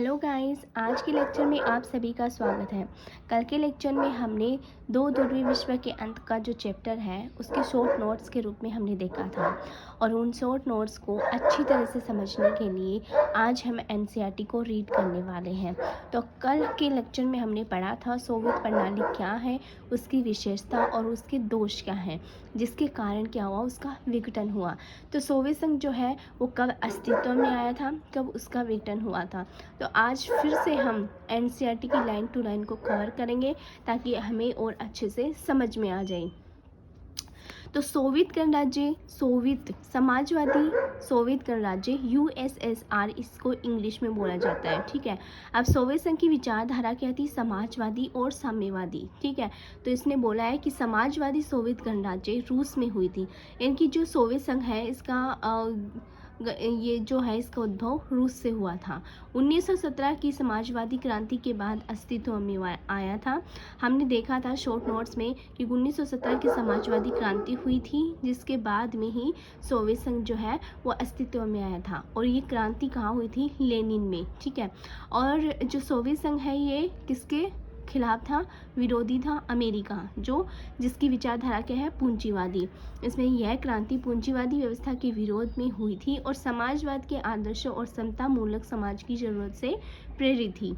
Hello guys, आज के lecture में आप सभी का स्वागत है। कल के लेक्चर में हमने ध्रुवीय विश्व के अंत का जो चैप्टर है उसके शॉर्ट नोट्स के रूप में हमने देखा था और उन शॉर्ट नोट्स को अच्छी तरह से समझने के लिए आज हम एनसीईआरटी को रीड करने वाले हैं। तो कल के लेक्चर में हमने पढ़ा था सोवियत प्रणाली क्या है, उसकी विशेषता और उसके दोष क्या हैं, जिसके कारण क्या हुआ, उसका विघटन हुआ। तो सोवियत संघ जो है वो कब अस्तित्व में आया था, कब उसका विघटन हुआ था। तो आज फिर से हम एनसीईआरटी की लाइन टू लाइन को कवर करेंगे ताकि हमें और अच्छे से समझ में आ जाए। तो सोवियत गणराज्य, सोवियत समाजवादी सोवियत गणराज्य यूएसएसआर इसको इंग्लिश में बोला जाता है। ठीक है, अब सोवियत संघ की विचारधारा क्या थी, समाजवादी और साम्यवादी। ठीक है, तो इसने बोला है कि समाजवादी सोवियत गणराज्य रूस में हुई थी। इनकी जो सोवियत संघ है इसका ये जो है इसका उद्भव रूस से हुआ था। 1917 की समाजवादी क्रांति के बाद अस्तित्व में आया था। हमने देखा था शॉर्ट नोट्स में कि 1917 की समाजवादी क्रांति हुई थी, जिसके बाद में ही सोवियत संघ जो है वो अस्तित्व में आया था। और ये क्रांति कहाँ हुई थी, लेनिन में। ठीक है, और जो सोवियत संघ है ये किसके खिलाफ था, विरोधी था अमेरिका, जो जिसकी विचारधारा क्या है, पूंजीवादी। इसमें यह क्रांति पूंजीवादी व्यवस्था के विरोध में हुई थी और समाजवाद के आदर्शों और समता मूलक समाज की जरूरत से प्रेरित थी।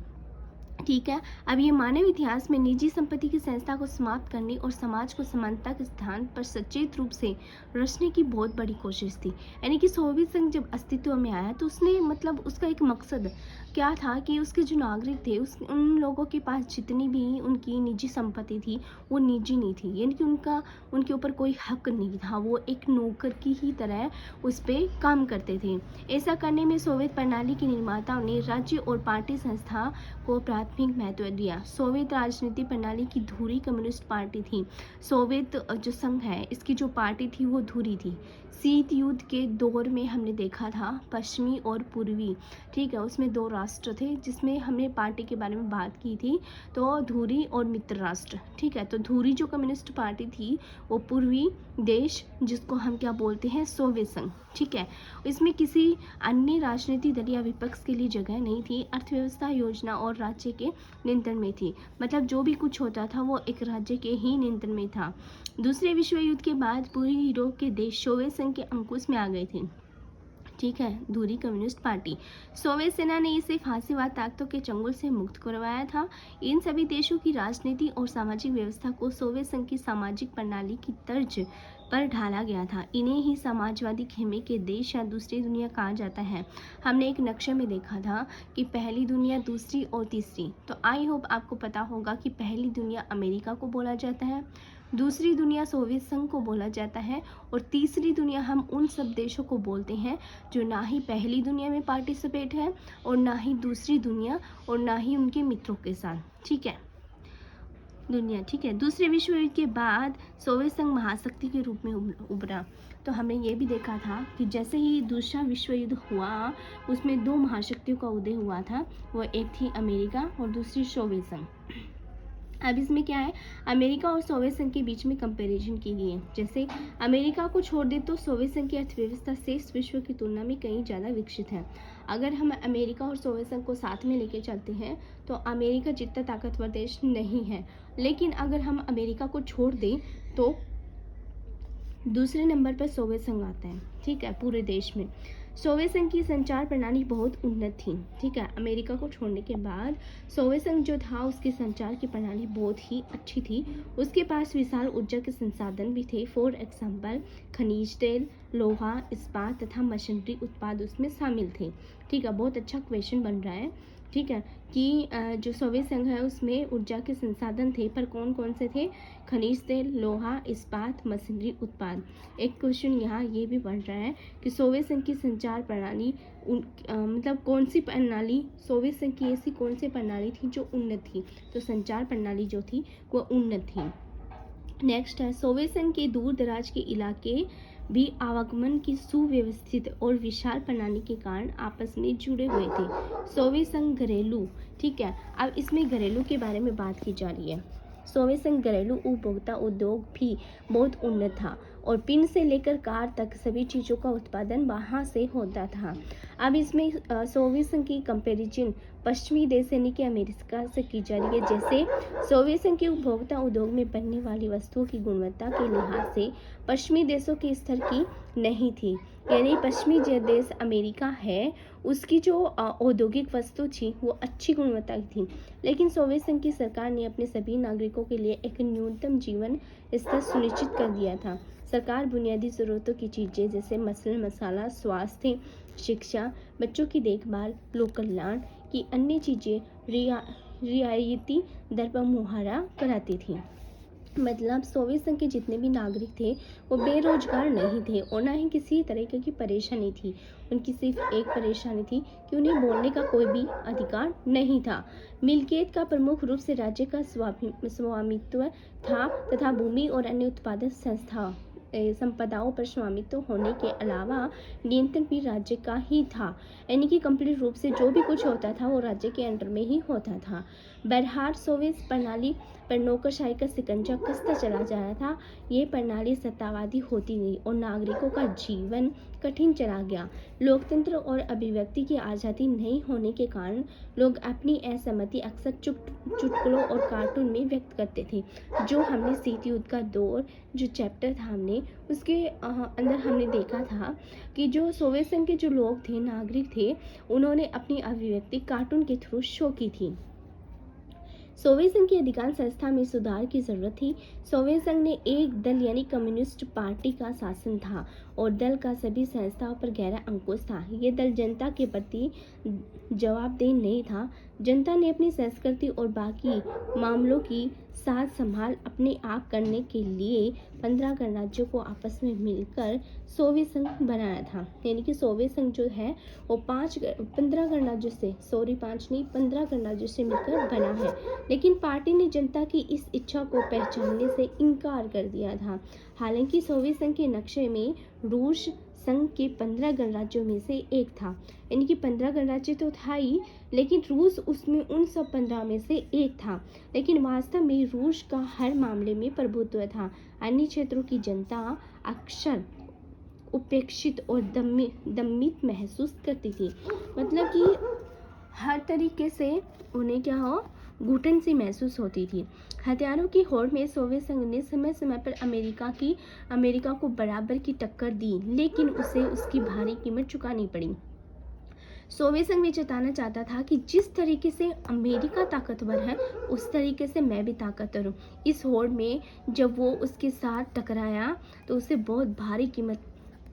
ठीक है, अब ये मानव इतिहास में निजी संपत्ति की संस्था को समाप्त करने और समाज को समानता के स्थान पर सचेत रूप से रचने की बहुत बड़ी कोशिश थी। यानी कि सोवियत संघ जब अस्तित्व में आया तो उसने उसका एक मकसद क्या था कि उसके जो नागरिक थे उन लोगों के पास जितनी भी उनकी निजी संपत्ति थी वो निजी नहीं थी, यानी कि उनके ऊपर कोई हक नहीं था, वो एक नौकर की ही तरह उस पर काम करते थे। ऐसा करने में सोवियत प्रणाली के निर्माताओं ने राज्य और पार्टी संस्था को प्राथमिक महत्व दिया। सोवियत राजनीति प्रणाली की धुरी कम्युनिस्ट पार्टी थी। सोवियत जो संघ है इसकी जो पार्टी थी वो धुरी थी। शीत युद्ध के दौर में हमने देखा था पश्चिमी और पूर्वी, ठीक है, उसमें दो राष्ट्र थे जिसमें हमने पार्टी के बारे में बात की थी, तो धुरी और मित्र राष्ट्र। ठीक है, तो धुरी जो कम्युनिस्ट पार्टी थी वो पूर्वी देश जिसको हम क्या बोलते हैं, सोवियत संघ। ठीक है, इसमें किसी अन्य राजनीतिक दल या विपक्ष के लिए जगह नहीं थी। अर्थव्यवस्था, योजना और राज्य के नियंत्रण में थी। मतलब जो भी कुछ होता था वो एक राज्य के ही नियंत्रण में था। दूसरे विश्व युद्ध के बाद पूरी यूरोप के देश सोवियत संघ के अंकुश में आ गए थे। ठीक है, धुरी कम्युनिस्ट पार्टी। सोवियत सेना ने इसे फांसीवाद ताकतों के चंगुल से मुक्त करवाया था। इन सभी देशों की राजनीति और सामाजिक व्यवस्था को सोवियत संघ की सामाजिक प्रणाली की तर्ज पर ढाला गया था। इन्हें ही समाजवादी खेमे के देश या दूसरी दुनिया कहा जाता है। हमने एक नक्शे में देखा था कि पहली दुनिया, दूसरी और तीसरी। तो आई होप आपको पता होगा कि पहली दुनिया अमेरिका को बोला जाता है, दूसरी दुनिया सोवियत संघ को बोला जाता है और तीसरी दुनिया हम उन सब देशों को बोलते हैं जो ना ही पहली दुनिया में पार्टिसिपेट है और ना ही दूसरी दुनिया और ना ही उनके मित्रों के साथ। ठीक है, दुनिया। ठीक है, दूसरे विश्व युद्ध के बाद सोवियत संघ महाशक्ति के रूप में उभरा। तो हमने ये भी देखा था कि जैसे ही दूसरा विश्व युद्ध हुआ उसमें दो महाशक्तियों का उदय हुआ था, वो एक थी अमेरिका और दूसरी सोवियत संघ। अब इसमें क्या है, अमेरिका और सोवियत संघ के बीच में कंपैरिजन की गई है। जैसे अमेरिका को छोड़ दे तो सोवियत संघ की अर्थव्यवस्था शेष विश्व की तुलना में कहीं ज़्यादा विकसित है। अगर हम अमेरिका और सोवियत संघ को साथ में लेके चलते हैं तो अमेरिका जितना ताकतवर देश नहीं है, लेकिन अगर हम अमेरिका को छोड़ दें तो दूसरे नंबर पर सोवियत संघ आता है। ठीक है, पूरे देश में सोवियत संघ की संचार प्रणाली बहुत उन्नत थी। ठीक है, अमेरिका को छोड़ने के बाद सोवियत संघ जो था उसकी संचार की प्रणाली बहुत ही अच्छी थी। उसके पास विशाल ऊर्जा के संसाधन भी थे। फॉर एग्जाम्पल खनिज तेल, लोहा, इस्पात तथा मशीनरी उत्पाद उसमें शामिल थे। ठीक है, बहुत अच्छा क्वेश्चन बन रहा है। ठीक है, कि जो सोवियत संघ है उसमें ऊर्जा के संसाधन थे, पर कौन कौन से थे, खनिज तेल, लोहा, इस्पात, मशीनरी उत्पाद। एक क्वेश्चन यहाँ ये भी बन रहा है कि सोवियत संघ की संचार प्रणाली कौन सी प्रणाली, सोवियत संघ की ऐसी कौन सी प्रणाली थी जो उन्नत थी। तो संचार प्रणाली जो थी वो उन्नत थी। नेक्स्ट है, सोवियत संघ के दूर दराज के इलाके भी आवागमन की सुव्यवस्थित और विशाल प्रणाली के कारण आपस में जुड़े हुए थे। सोवियत संघ घरेलू। ठीक है, अब इसमें घरेलू के बारे में बात की जा रही है। सोवियत संघ घरेलू उपभोक्ता उद्योग भी बहुत उन्नत था। और पिन से लेकर कार तक सभी चीज़ों का उत्पादन वहाँ से होता था। अब इसमें सोवियत संघ की कंपैरिजन पश्चिमी देश यानी कि अमेरिका से की जा रही है। जैसे सोवियत संघ के उपभोक्ता उद्योग में बनने वाली वस्तुओं की गुणवत्ता के लिहाज से पश्चिमी देशों के स्तर की नहीं थी, यानी पश्चिमी जो देश अमेरिका है उसकी जो औद्योगिक वस्तु थी वो अच्छी गुणवत्ता की थी, लेकिन सोवियत संघ की सरकार ने अपने सभी नागरिकों के लिए एक न्यूनतम जीवन स्तर सुनिश्चित कर दिया था। सरकार बुनियादी ज़रूरतों की चीज़ें जैसे मसलन मसाला, स्वास्थ्य, शिक्षा, बच्चों की देखभाल, लोक कल्याण की अन्य चीज़ें रियायती दर पर मुहैया कराती थी। मतलब सोवियत संघ के जितने भी नागरिक थे वो बेरोजगार नहीं थे और ना ही किसी तरीके की परेशानी थी। उनकी सिर्फ एक परेशानी थी कि उन्हें बोलने का कोई भी अधिकार नहीं था। मिल्कियत का प्रमुख रूप से राज्य का स्वामित्व था तथा भूमि और अन्य उत्पादक संपदाओं पर स्वामित्व होने के अलावा नियंत्रण भी राज्य का ही था, यानी कि कंप्लीट रूप से जो भी कुछ होता था वो राज्य के अंडर में ही होता था। बहरहाल सोवियत प्रणाली पर नौकरशाही का शिकंजा कसता चला जा रहा था। ये प्रणाली सत्तावादी होती गई और नागरिकों का जीवन कठिन चला गया। लोकतंत्र और अभिव्यक्ति की आज़ादी नहीं होने के कारण लोग अपनी असहमति अक्सर चुटकुलों और कार्टून में व्यक्त करते थे। जो हमने शीत युद्ध का दौर जो चैप्टर था हमने उसके अंदर हमने देखा था कि जो सोवियत संघ के जो लोग थे, नागरिक थे, उन्होंने अपनी अभिव्यक्ति कार्टून के थ्रू शो की थी। सोवियत संघ की अधिकांश संस्था में सुधार की जरूरत थी। सोवियत संघ ने एक दल यानी कम्युनिस्ट पार्टी का शासन था और दल का सभी संस्थाओं पर गहरा अंकुश था। ये दल जनता के प्रति जवाबदेह नहीं था। जनता ने अपनी संस्कृति और बाकी मामलों की साथ संभाल अपने आप करने के लिए 15 गणराज्यों को आपस में मिलकर सोवियत संघ बनाया था। यानी कि सोवियत संघ जो है वो 15 गणराज्यों से 15 गणराज्यों से मिलकर बना है, लेकिन पार्टी ने जनता की इस इच्छा को पहचानने से इनकार कर दिया था। हालांकि सोवियत संघ के नक्शे में रूस संघ के 15 गणराज्यों में से एक था, यानी कि 15 गणराज्य तो था ही, लेकिन रूस उसमें उन सब 15 में से एक था। लेकिन वास्तव में रूस का हर मामले में प्रभुत्व था। अन्य क्षेत्रों की जनता अक्सर उपेक्षित और दमित महसूस करती थी। मतलब कि हर तरीके से उन्हें क्या हो, घुटन सी महसूस होती थी। हथियारों की होड़ में सोवियत संघ ने समय समय पर अमेरिका को बराबर की टक्कर दी, लेकिन उसे उसकी भारी कीमत चुकानी पड़ी। सोवियत संघ भी जताना चाहता था कि जिस तरीके से अमेरिका ताकतवर है उस तरीके से मैं भी ताकतवर हूँ। इस होड़ में जब वो उसके साथ टकराया तो उसे बहुत भारी कीमत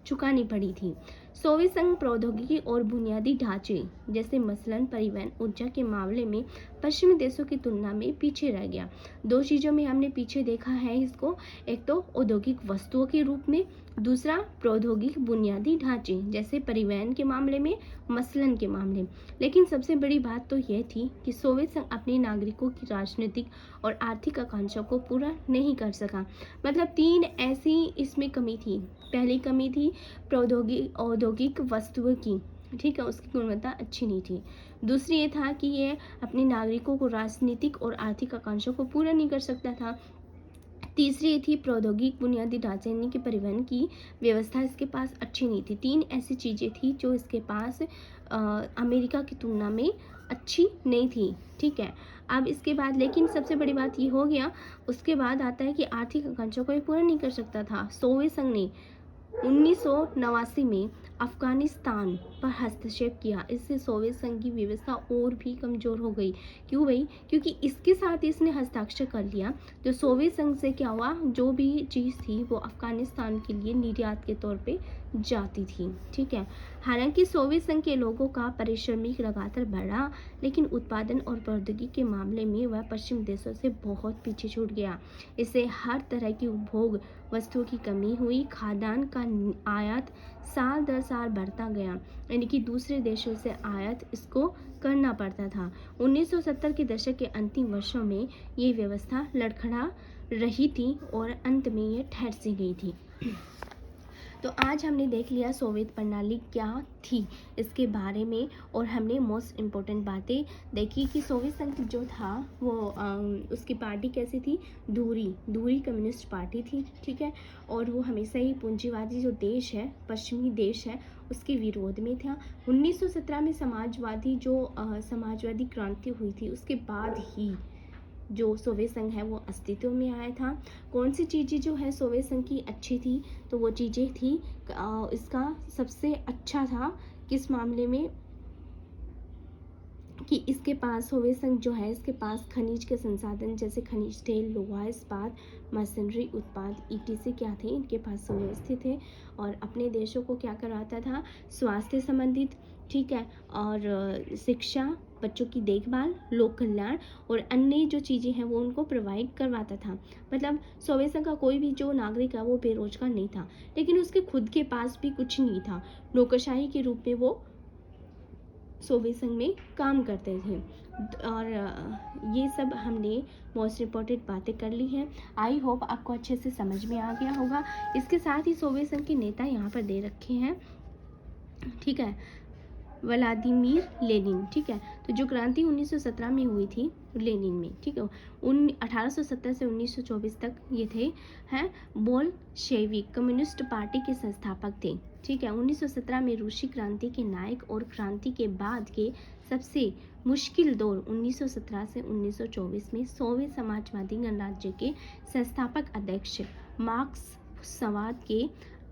चुकानी पड़ी थी। सोवियत संघ प्रौद्योगिकी और बुनियादी ढांचे जैसे मसलन परिवहन ऊर्जा के मामले में पश्चिमी देशों की तुलना में पीछे रह गया। दो चीज़ों में हमने पीछे देखा है इसको, एक तो औद्योगिक वस्तुओं के रूप में, दूसरा प्रौद्योगिक बुनियादी ढांचे जैसे परिवहन के मामले में, मसलन के मामले। लेकिन सबसे बड़ी बात तो यह थी कि सोवियत संघ अपने नागरिकों की राजनीतिक और आर्थिक आकांक्षाओं को पूरा नहीं कर सका। मतलब 3 ऐसी इसमें कमी थी। पहली कमी थी औद्योगिक वस्तुओं की, ठीक है, उसकी गुणवत्ता अच्छी नहीं थी। दूसरी ये था कि ये अपने नागरिकों को राजनीतिक और आर्थिक आकांक्षाओं को पूरा नहीं कर सकता था। तीसरी ये थी प्रौद्योगिक बुनियादी ढांचे यानी कि परिवहन की व्यवस्था इसके पास अच्छी नहीं थी। 3 ऐसी चीज़ें थी जो इसके पास अमेरिका की तुलना में अच्छी नहीं थी, ठीक है। अब इसके बाद लेकिन सबसे बड़ी बात ये हो गया, उसके बाद आता है कि आर्थिक आकांक्षाओं को ये पूरा नहीं कर सकता था। सोवियत संघ ने 1989 में अफगानिस्तान पर हस्तक्षेप किया। इससे सोवियत संघ की व्यवस्था और भी कमज़ोर हो गई। क्यों भाई? क्योंकि इसके साथ इसने हस्ताक्षर कर लिया तो सोवियत संघ से क्या हुआ, जो भी चीज़ थी वो अफगानिस्तान के लिए निर्यात के तौर पे जाती थी, ठीक है। हालांकि सोवियत संघ के लोगों का पारिश्रमिक लगातार बढ़ा, लेकिन उत्पादन और प्रौद्योगिकी के मामले में वह पश्चिम देशों से बहुत पीछे छूट गया। इससे हर तरह की उपभोग वस्तुओं की कमी हुई। खाद्यान्न का आयात साल दर साल बढ़ता गया, यानी कि दूसरे देशों से आयात इसको करना पड़ता था। 1970 के दशक के अंतिम वर्षों में ये व्यवस्था लड़खड़ा रही थी और अंत में ये ठहर सी गई थी। तो आज हमने देख लिया सोवियत प्रणाली क्या थी इसके बारे में, और हमने मोस्ट इम्पोर्टेंट बातें देखी कि सोवियत संघ जो था वो उसकी पार्टी कैसी थी, दूरी कम्युनिस्ट पार्टी थी, ठीक है। और वो हमेशा ही पूंजीवादी जो देश है, पश्चिमी देश है, उसके विरोध में था। 1917 में समाजवादी क्रांति हुई थी, उसके बाद ही जो सोवियत संघ है वो अस्तित्व में आया था। कौन सी चीज़ें जो है सोवियत संघ की अच्छी थी, तो वो चीज़ें थी इसका सबसे अच्छा था किस मामले में कि इसके पास सोवियत संघ जो है इसके पास खनिज के संसाधन जैसे खनिज तेल, लोहा इस्पात, मशीनरी उत्पाद ईटीसी क्या थे, इनके पास सुव्यवस्थित थे। और अपने देशों को क्या कराता था, स्वास्थ्य संबंधित, ठीक है, और शिक्षा, बच्चों की देखभाल, लोक कल्याण और अन्य जो चीज़ें हैं वो उनको प्रोवाइड करवाता था। मतलब सोवियत संघ का कोई भी जो नागरिक है वो बेरोजगार नहीं था, लेकिन उसके खुद के पास भी कुछ नहीं था। नौकरशाही के रूप में वो सोवियत संघ में काम करते थे। और ये सब हमने मोस्ट इम्पॉर्टेंट बातें कर ली हैं। आई होप आपको अच्छे से समझ में आ गया होगा। इसके साथ ही सोवियत संघ के नेता यहाँ पर दे रखे हैं, ठीक है, व्लादिमीर लेनिन, ठीक है। तो जो क्रांति 1917 में हुई थी लेनिन में, ठीक है, 1870 से 1924 तक ये थे, हैं बोल्शेविक कम्युनिस्ट पार्टी के संस्थापक थे, ठीक है। 1917 में रूसी क्रांति के नायक और क्रांति के बाद के सबसे मुश्किल दौर 1917 से 1924 में सोवियत समाजवादी गणराज्य के संस्थापक अध्यक्ष मार्क्सवाद के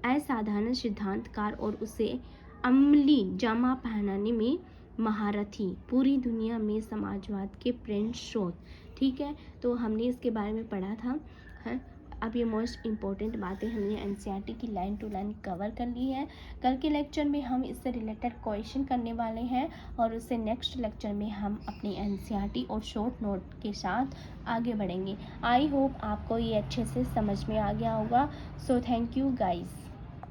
असाधारण सिद्धांतकार और उसे अमली जामा पहनाने में महारथी, पूरी दुनिया में समाजवाद के प्रेरक स्रोत, ठीक है। तो हमने इसके बारे में पढ़ा था, है। अब ये मोस्ट इम्पोर्टेंट बातें हमने एनसीईआरटी की लाइन टू लाइन कवर कर ली है। कल के लेक्चर में हम इससे रिलेटेड क्वेश्चन करने वाले हैं, और उससे नेक्स्ट लेक्चर में हम अपनी एनसीईआरटी और शॉर्ट नोट के साथ आगे बढ़ेंगे। आई होप आपको ये अच्छे से समझ में आ गया होगा। So thank you guys.